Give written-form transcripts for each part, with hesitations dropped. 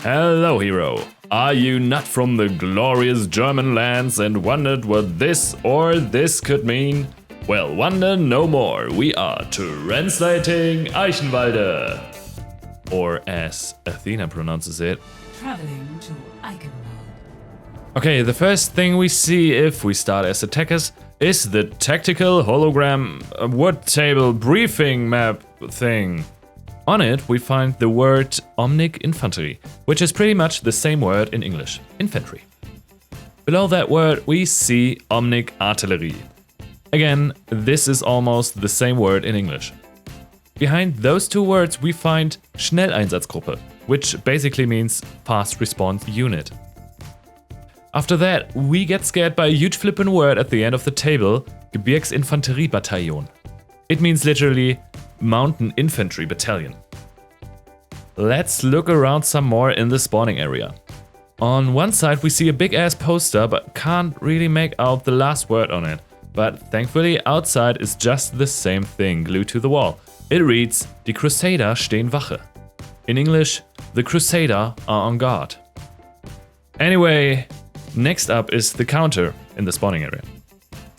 Hello, hero. Are you not from the glorious German lands and wondered what this or this could mean? Well, wonder no more. We are translating Eichenwalde. Or as Athena pronounces it, traveling to Eichenwalde. Okay, the first thing we see if we start as attackers is the tactical hologram wood table briefing map thing. On it, we find the word Omnic Infantry, which is pretty much the same word in English, infantry. Below that word, we see Omnic Artillerie. Again, this is almost the same word in English. Behind those two words, we find Schnelleinsatzgruppe, which basically means fast response unit. After that, we get scared by a huge flippin' word at the end of the table, Gebirgsinfanteriebataillon. It means literally Mountain Infantry Battalion. Let's look around some more in the spawning area. On one side we see a big ass poster but can't really make out the last word on it. But thankfully outside is just the same thing glued to the wall. It reads, Die Crusader stehen Wache. In English, the Crusader are on guard. Anyway, next up is the counter in the spawning area,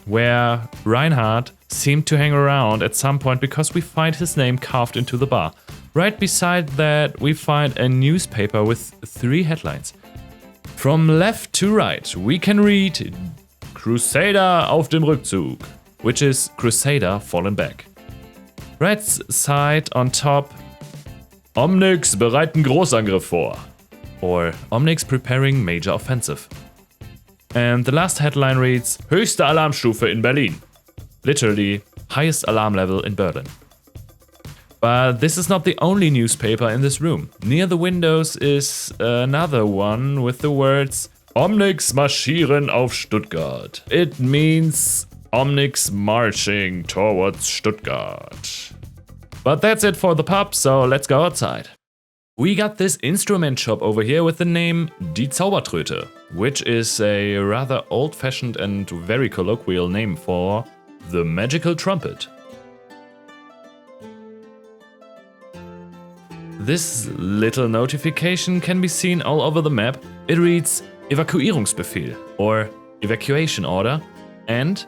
where Reinhard seemed to hang around at some point because we find his name carved into the bar. Right beside that, we find a newspaper with 3 headlines. From left to right, we can read Crusader auf dem Rückzug, which is Crusader fallen back. Right side on top, Omnics bereiten Großangriff vor, or Omnics preparing major offensive. And the last headline reads, Höchste Alarmstufe in Berlin. Literally, highest alarm level in Berlin. But this is not the only newspaper in this room. Near the windows is another one with the words Omnics marschieren auf Stuttgart. It means Omnics marching towards Stuttgart. But that's it for the pub, so let's go outside. We got this instrument shop over here with the name Die Zaubertröte, which is a rather old-fashioned and very colloquial name for the magical trumpet. This little notification can be seen all over the map. It reads Evakuierungsbefehl or evacuation order and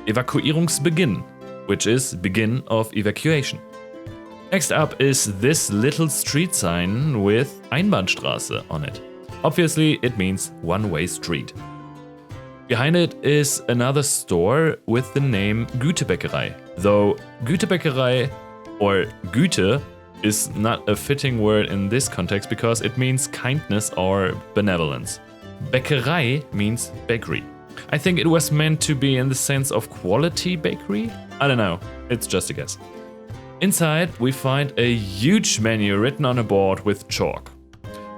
Evakuierungsbeginn, which is begin of evacuation. Next up is this little street sign with Einbahnstraße on it. Obviously, it means one-way street. Behind it is another store with the name Gütebäckerei, though Gütebäckerei or Güte is not a fitting word in this context because it means kindness or benevolence. Bäckerei means bakery. I think it was meant to be in the sense of quality bakery? I don't know, it's just a guess. Inside we find a huge menu written on a board with chalk.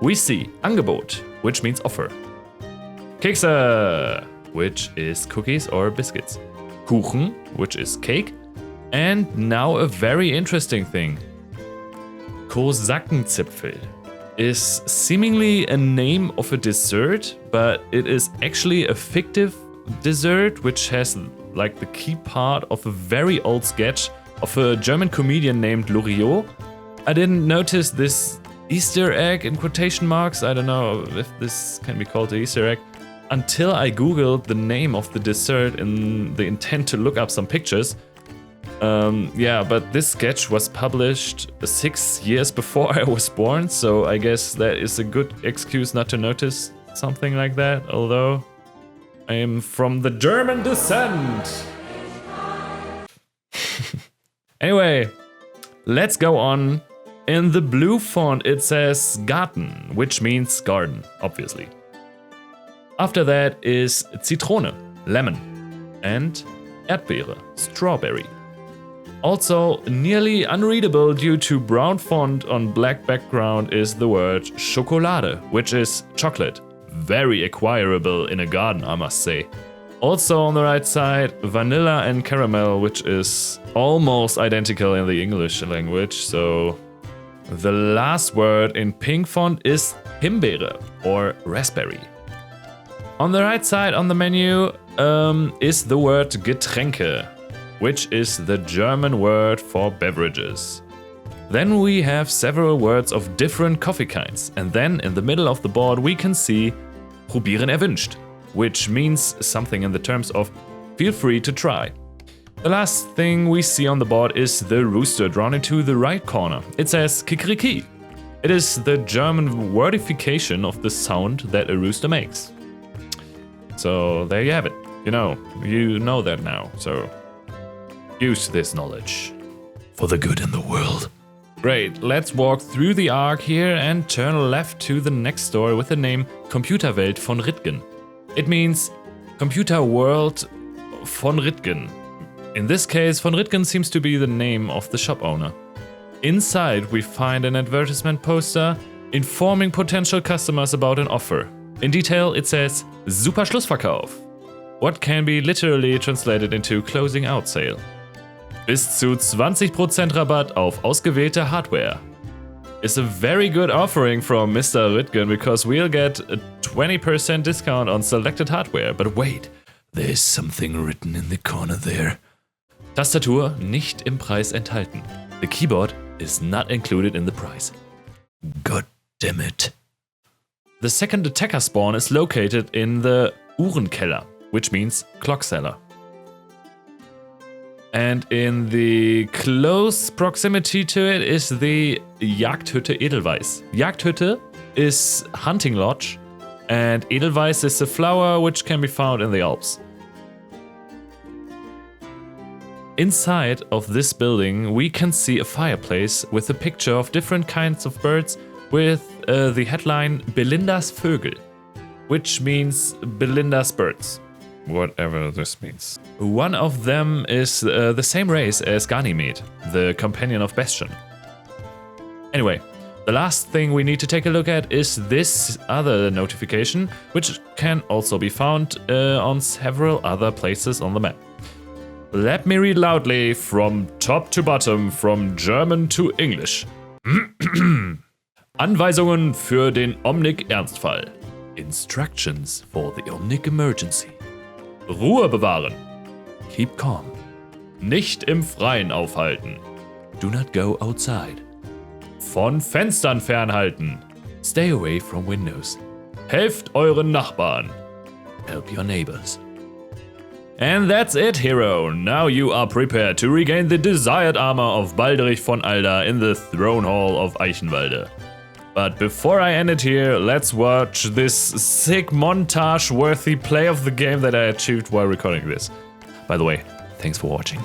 We see Angebot, which means offer. Kekse, which is cookies or biscuits. Kuchen, which is cake. And now a very interesting thing. Kosakenzipfel is seemingly a name of a dessert, but it is actually a fictive dessert which has like the key part of a very old sketch of a German comedian named Loriot. I didn't notice this Easter egg in quotation marks, I don't know if this can be called an Easter egg, until I googled the name of the dessert in the intent to look up some pictures. Yeah, but this sketch was published 6 years before I was born, so I guess that is a good excuse not to notice something like that, although I am from the German descent. Anyway, let's go on. In the blue font it says Garten, which means garden, obviously. After that is Zitrone, lemon, and Erdbeere, strawberry. Also, nearly unreadable due to brown font on black background is the word Schokolade, which is chocolate. Very acquirable in a garden, I must say. Also on the right side, vanilla and caramel, which is almost identical in the English language, so the last word in pink font is Himbeere or raspberry. On the right side on the menu is the word Getränke, which is the German word for beverages. Then we have several words of different coffee kinds, and then in the middle of the board we can see probieren erwünscht, which means something in the terms of feel free to try. The last thing we see on the board is the rooster drawn into the right corner. It says kikriki. It is the German wordification of the sound that a rooster makes. So there you have it. You know that now, so use this knowledge for the good in the world. Great, let's walk through the arc here and turn left to the next store with the name Computerwelt von Rittgen. It means Computer World von Rittgen. In this case, von Rittgen seems to be the name of the shop owner. Inside we find an advertisement poster informing potential customers about an offer. In detail it says Super Schlussverkauf, what can be literally translated into closing out sale. Bis zu 20% Rabatt auf ausgewählte Hardware. It's a very good offering from Mr. Rittgen because we'll get a 20% discount on selected hardware. But wait, there's something written in the corner there. Tastatur nicht im Preis enthalten. The keyboard is not included in the price. God damn it. The second attacker spawn is located in the Uhrenkeller, which means clock cellar. And in the close proximity to it is the Jagdhütte Edelweiss. Jagdhütte is hunting lodge, and Edelweiss is a flower which can be found in the Alps. Inside of this building we can see a fireplace with a picture of different kinds of birds with the headline Belinda's Vögel, which means Belinda's birds. Whatever this means. One of them is the same race as Ganymede, the companion of Bastion. Anyway, the last thing we need to take a look at is this other notification, which can also be found on several other places on the map. Let me read loudly from top to bottom, from German to English. Anweisungen für den Omnic-Ernstfall. Instructions for the Omnic Emergency. Ruhe bewahren. Keep calm. Nicht im Freien aufhalten. Do not go outside. Von Fenstern fernhalten. Stay away from windows. Helft euren Nachbarn. Help your neighbors. And that's it, hero. Now you are prepared to regain the desired armor of Baldrich von Alda in the throne hall of Eichenwalde. But before I end it here, let's watch this sick montage-worthy play of the game that I achieved while recording this. By the way, thanks for watching.